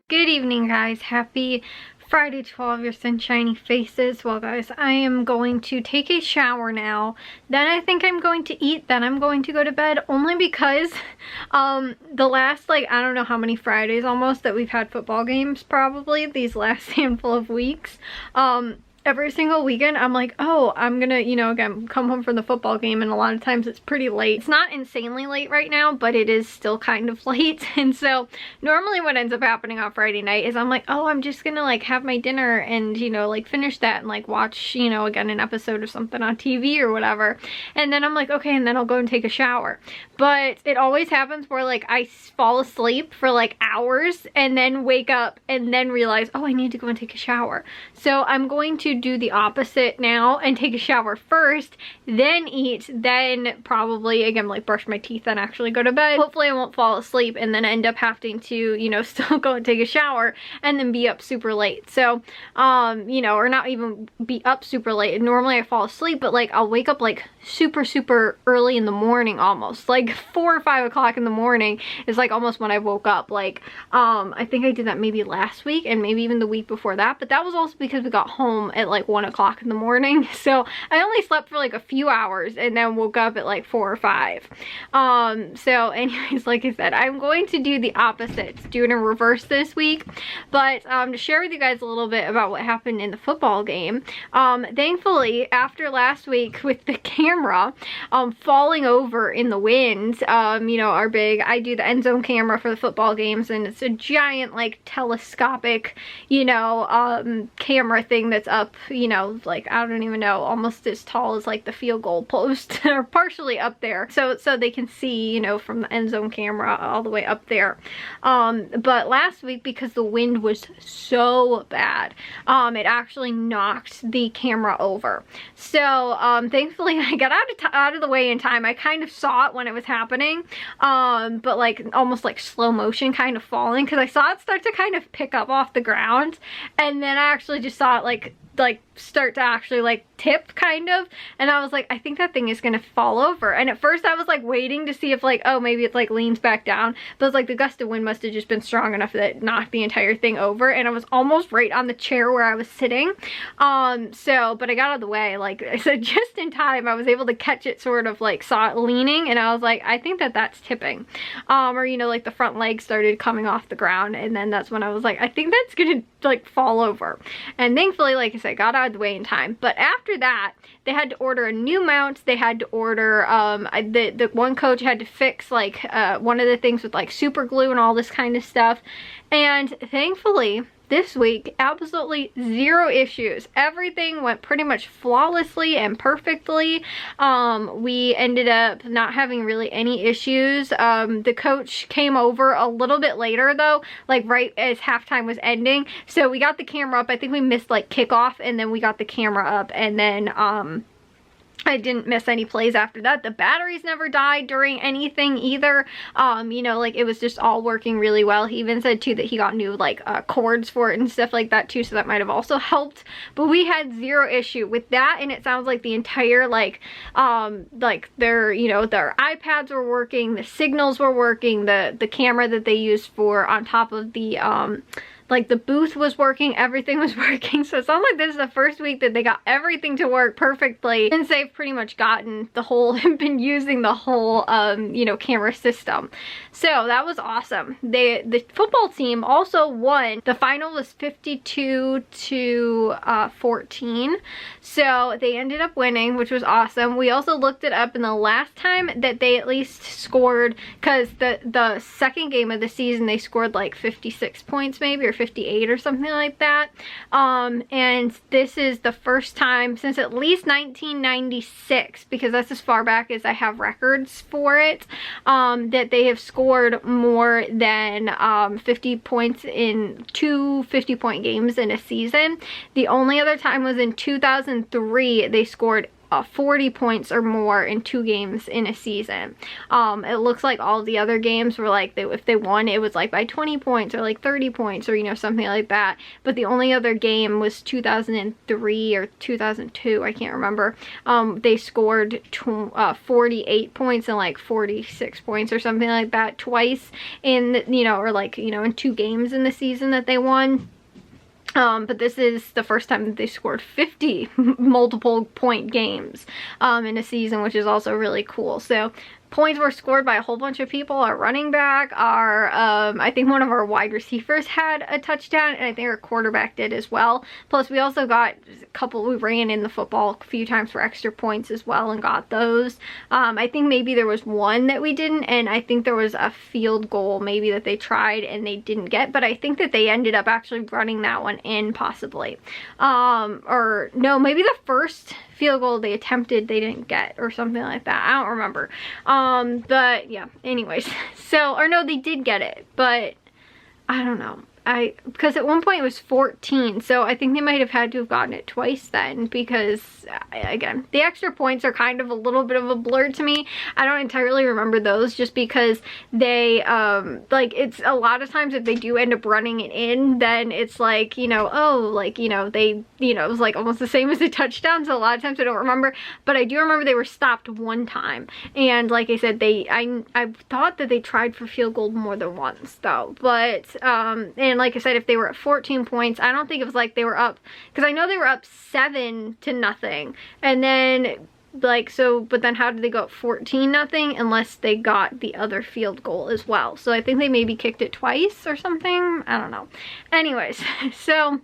Good evening, guys. Happy Friday to all of your sunshiny faces. Well, guys, I am going to take a shower now. Then I think I'm going to eat. Then I'm going to go to bed, only because the last, I don't know how many Fridays almost that we've had football games, probably these last handful of weeks. Every single weekend I'm like, oh, I'm gonna, again, come home from the football game, and a lot of times it's pretty late. It's not insanely late right now, but it is still kind of late. And so normally what ends up happening on Friday night is I'm like, oh, I'm just gonna have my dinner and, finish that and watch, again, an episode of something on TV or whatever. And then I'm like, okay, and then I'll go and take a shower. But it always happens where I fall asleep for hours and then wake up and then realize, oh, I need to go and take a shower. So I'm going to do the opposite now and take a shower first, then eat, then probably again brush my teeth and actually go to bed. Hopefully I won't fall asleep and then end up having to still go and take a shower and then be up super late. So or not even be up super late. Normally I fall asleep, but I'll wake up super early in the morning, almost 4 or 5 o'clock in the morning is almost when I woke up. I think I did that maybe last week and maybe even the week before that, but that was also because we got home at 1 o'clock in the morning. So I only slept for a few hours and then woke up at 4 or 5. So anyways, like I said, I'm going to do the opposite, do it in reverse this week. But to share with you guys a little bit about what happened in the football game, thankfully after last week with the camera falling over in the wind, I do the end zone camera for the football games, and it's a giant telescopic camera thing that's up, I don't even know, almost as tall as the field goal post or partially up there, so they can see from the end zone camera all the way up there. But last week, because the wind was so bad, it actually knocked the camera over. So thankfully I got out of the way in time. I kind of saw it when it was happening, but almost slow motion kind of falling, because I saw it start to kind of pick up off the ground, and then I actually just saw it start to actually tip kind of, and I was like, I think that thing is gonna fall over. And at first I was waiting to see if oh, maybe it leans back down, but it's the gust of wind must have just been strong enough that it knocked the entire thing over, and I was almost right on the chair where I was sitting. But I got out of the way, I said, just in time. I was able to catch it, sort of saw it leaning, and I was like, I think that that's tipping, or the front leg started coming off the ground, and then that's when I was like, I think that's gonna fall over. And thankfully, like I said, got out of the way in time. But after that, they had to order a new mount. They had to order the one coach had to fix one of the things with super glue and all this kind of stuff. And thankfully this week, absolutely zero issues. Everything went pretty much flawlessly and perfectly. We ended up not having really any issues. The coach came over a little bit later though, right as halftime was ending. So we got the camera up. I think we missed kickoff, and then we got the camera up, and then I didn't miss any plays after that. The batteries never died during anything either. It was just all working really well. He even said too that he got new cords for it and stuff like that too, so that might have also helped. But we had zero issue with that, and it sounds like the entire their their iPads were working, the signals were working, the camera that they used for on top of the the booth was working, everything was working. So it sounds like this is the first week that they got everything to work perfectly, since they've pretty much gotten the whole, been using the whole, camera system. So that was awesome. The football team also won. The final was 52 to 14. So they ended up winning, which was awesome. We also looked it up, and the last time that they at least scored, because the second game of the season, they scored 56 points maybe, or 58 or something like that. And this is the first time since at least 1996, because that's as far back as I have records for it, that they have scored more than 50 points in 2 50-point games in a season. The only other time was in 2003. They scored 40 points or more in 2 games in a season. It looks like all the other games were like, if they won, it was like by 20 points or like 30 points or, you know, something like that. But the only other game was 2003 or 2002, I can't remember. They scored 48 points and like 46 points or something like that twice in, you know, or like, you know, in 2 games in the season that they won. But this is the first time that they scored 50 multiple point games in a season, which is also really cool. So points were scored by a whole bunch of people. Our running back, our I think one of our wide receivers had a touchdown, and I think our quarterback did as well. Plus we also got a couple, we ran in the football a few times for extra points as well and got those. I think maybe there was one that we didn't, and I think there was a field goal maybe that they tried and they didn't get, but I think that they ended up actually running that one in possibly. Or no, maybe the first field goal they attempted they didn't get or something like that. I don't remember. But yeah, anyways. So, or no, they did get it, but I don't know. Because at one point it was 14, so I think they might have had to have gotten it twice then, because again, the extra points are kind of a little bit of a blur to me. I don't entirely remember those, just because they like, it's a lot of times if they do end up running it in, then it's like, you know, oh, like, you know, they, you know, it was like almost the same as a touchdown. So a lot of times I don't remember, but I do remember they were stopped one time, and like I said, I thought that they tried for field goal more than once though. But and like I said, if they were at 14 points, I don't think it was like they were up, because I know they were up 7-0, and then like, so, but then how did they go up 14-0 unless they got the other field goal as well? So I think they maybe kicked it twice or something. I don't know. Anyways, so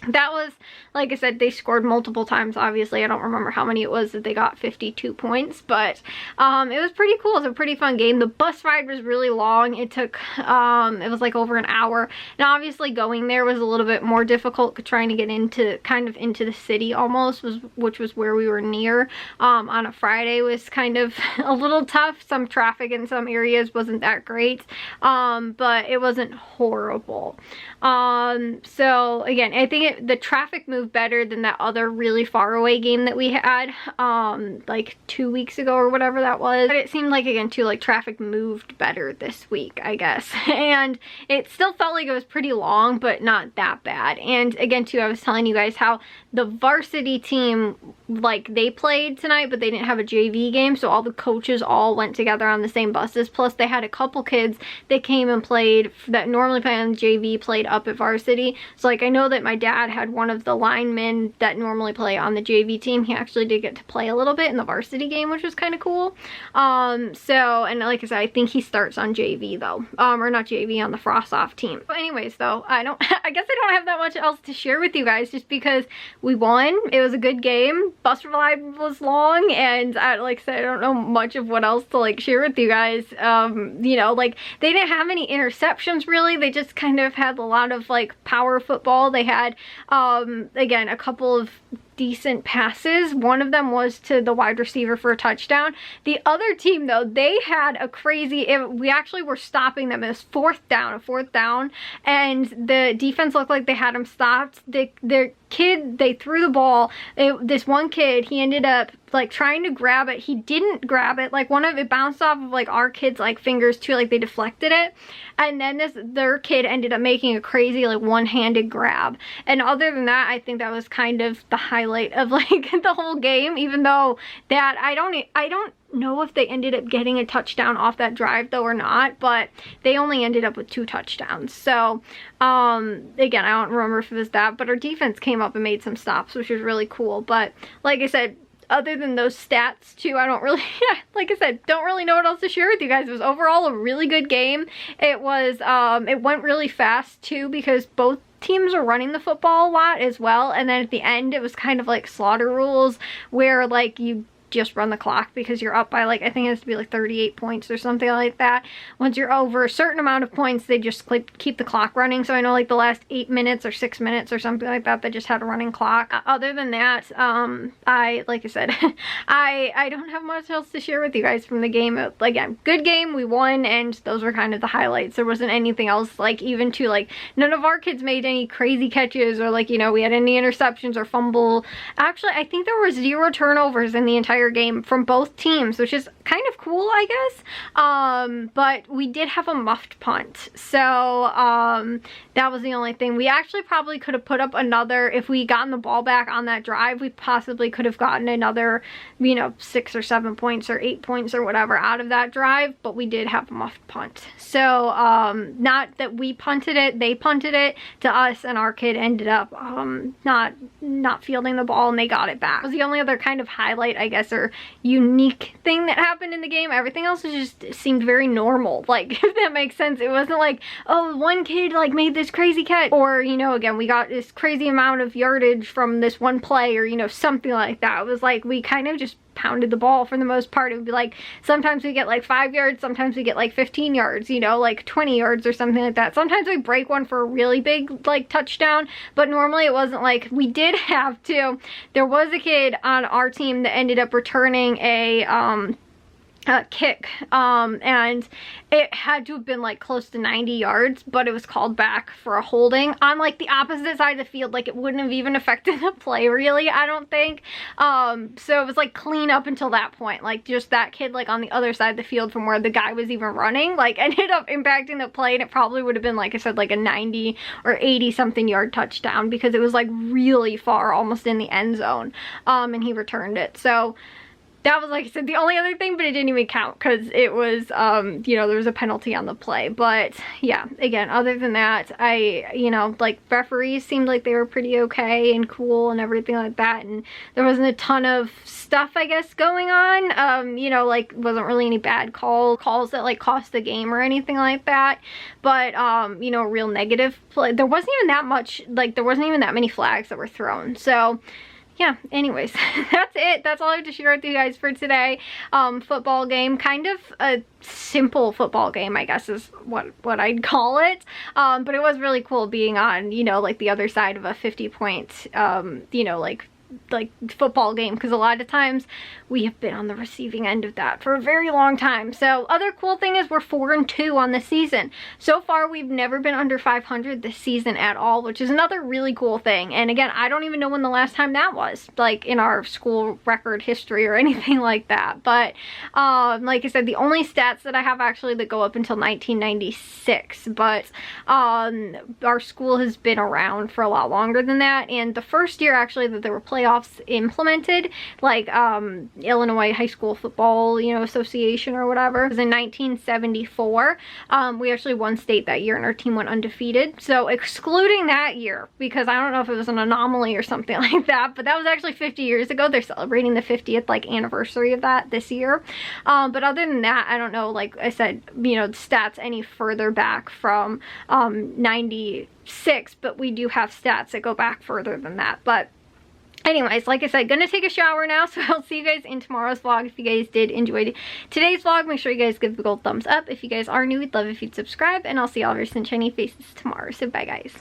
that was, like I said, they scored multiple times. Obviously, I don't remember how many it was that they got 52 points, but it was pretty cool. It was a pretty fun game. The bus ride was really long. It took, it was like over an hour. And obviously going there was a little bit more difficult, trying to get into, kind of into the city almost, which was where we were near. On a Friday was kind of a little tough. Some traffic in some areas wasn't that great, but it wasn't horrible. So again, I think the traffic moved better than that other really far away game that we had like 2 weeks ago or whatever that was. But it seemed like, again, too, like traffic moved better this week, I guess. And it still felt like it was pretty long, but not that bad. And again, too, I was telling you guys how the varsity team, like, they played tonight, but they didn't have a JV game, so all the coaches all went together on the same buses. Plus they had a couple kids that came and played, that normally play on JV, played up at varsity. So like, I know that my dad had one of the linemen that normally play on the JV team. He actually did get to play a little bit in the varsity game, which was kind of cool. So, and like I said, I think he starts on JV though, or not JV, on the Frost-Off team. But anyways though, I guess I don't have that much else to share with you guys, just because we won. It was a good game. Bus ride was long, and like I said, I don't know much of what else to like share with you guys. You know, like, they didn't have any interceptions really. They just kind of had a lot of like power football. They had again, a couple of decent passes. One of them was to the wide receiver for a touchdown. The other team though, they had a crazy, we actually were stopping them. It was a fourth down, and the defense looked like they had them stopped. Their kid, they threw the ball. This one kid, he ended up like trying to grab it. He didn't grab it. Like, it bounced off of like our kids' like fingers too, like they deflected it. And then their kid ended up making a crazy like one-handed grab. And other than that, I think that was kind of the highlight of like the whole game, even though that I don't know if they ended up getting a touchdown off that drive though or not, but they only ended up with 2 touchdowns. So again, I don't remember if it was that, but our defense came up and made some stops, which was really cool. But like I said, other than those stats too, I don't really, like I said, don't really know what else to share with you guys. It was overall a really good game. It was, it went really fast too, because both teams are running the football a lot as well. And then at the end, it was kind of like slaughter rules, where like you just run the clock because you're up by like, I think it has to be like 38 points or something like that. Once you're over a certain amount of points, they just keep the clock running. So I know like the last 8 minutes or 6 minutes or something like that, they just had a running clock. Other than that, like I said, I don't have much else to share with you guys from the game. Again, good game, we won, and those were kind of the highlights. There wasn't anything else, like even to like, none of our kids made any crazy catches or like, you know, we had any interceptions or fumble. Actually, I think there were 0 turnovers in the entire game from both teams, which is kind of cool, I guess. But we did have a muffed punt, so that was the only thing. We actually probably could have put up another, if we gotten the ball back on that drive, we possibly could have gotten another, you know, 6 or 7 points or 8 points or whatever out of that drive, but we did have a muffed punt. So not that we punted it, they punted it to us, and our kid ended up not fielding the ball, and they got it back. It was the only other kind of highlight, I guess, or unique thing that happened in the game. Everything else just seemed very normal, like, if that makes sense. It wasn't like, oh, one kid like made this crazy catch, or, you know, again, we got this crazy amount of yardage from this one play, or, you know, something like that. It was like we kind of just pounded the ball for the most part. It would be like, sometimes we get like 5 yards, sometimes we get like 15 yards, you know, like 20 yards or something like that. Sometimes we break one for a really big like touchdown, but normally it wasn't like, we did have to, there was a kid on our team that ended up returning a kick, and it had to have been like close to 90 yards, but it was called back for a holding on like the opposite side of the field. Like, it wouldn't have even affected the play, really, I don't think. So it was like clean up until that point. Like, just that kid like on the other side of the field from where the guy was even running, like, ended up impacting the play, and it probably would have been, like I said, like a 90 or 80 something yard touchdown, because it was like really far, almost in the end zone, and he returned it. So that was, like I said, the only other thing, but it didn't even count because it was, you know, there was a penalty on the play. But yeah, again, other than that, you know, like, referees seemed like they were pretty okay and cool and everything like that. And there wasn't a ton of stuff, I guess, going on. You know, like, wasn't really any bad calls that like cost the game or anything like that. But, you know, real negative play. There wasn't even that much, like, there wasn't even that many flags that were thrown. So yeah, anyways, that's it. That's all I have to share with you guys for today. Football game, kind of a simple football game, I guess is what I'd call it. But it was really cool being on, you know, like the other side of a 50-point, you know, like football game, because a lot of times we have been on the receiving end of that for a very long time. So other cool thing is we're 4-2 on the season. So far we've never been under 500 this season at all, which is another really cool thing. And again, I don't even know when the last time that was, like, in our school record history or anything like that. But like I said, the only stats that I have actually that go up until 1996, but our school has been around for a lot longer than that. And the first year actually that there were playoffs implemented, like Illinois High School Football, you know, Association or whatever, it was in 1974. We actually won state that year and our team went undefeated. So excluding that year, because I don't know if it was an anomaly or something like that, but that was actually 50 years ago. They're celebrating the 50th like anniversary of that this year. But other than that, I don't know, like I said, you know, stats any further back from 96, but we do have stats that go back further than that. But anyways, like I said, gonna take a shower now, so I'll see you guys in tomorrow's vlog. If you guys did enjoy today's vlog, make sure you guys give the gold thumbs up. If you guys are new, we'd love if you'd subscribe, and I'll see all of your sunshiny faces tomorrow. So bye, guys.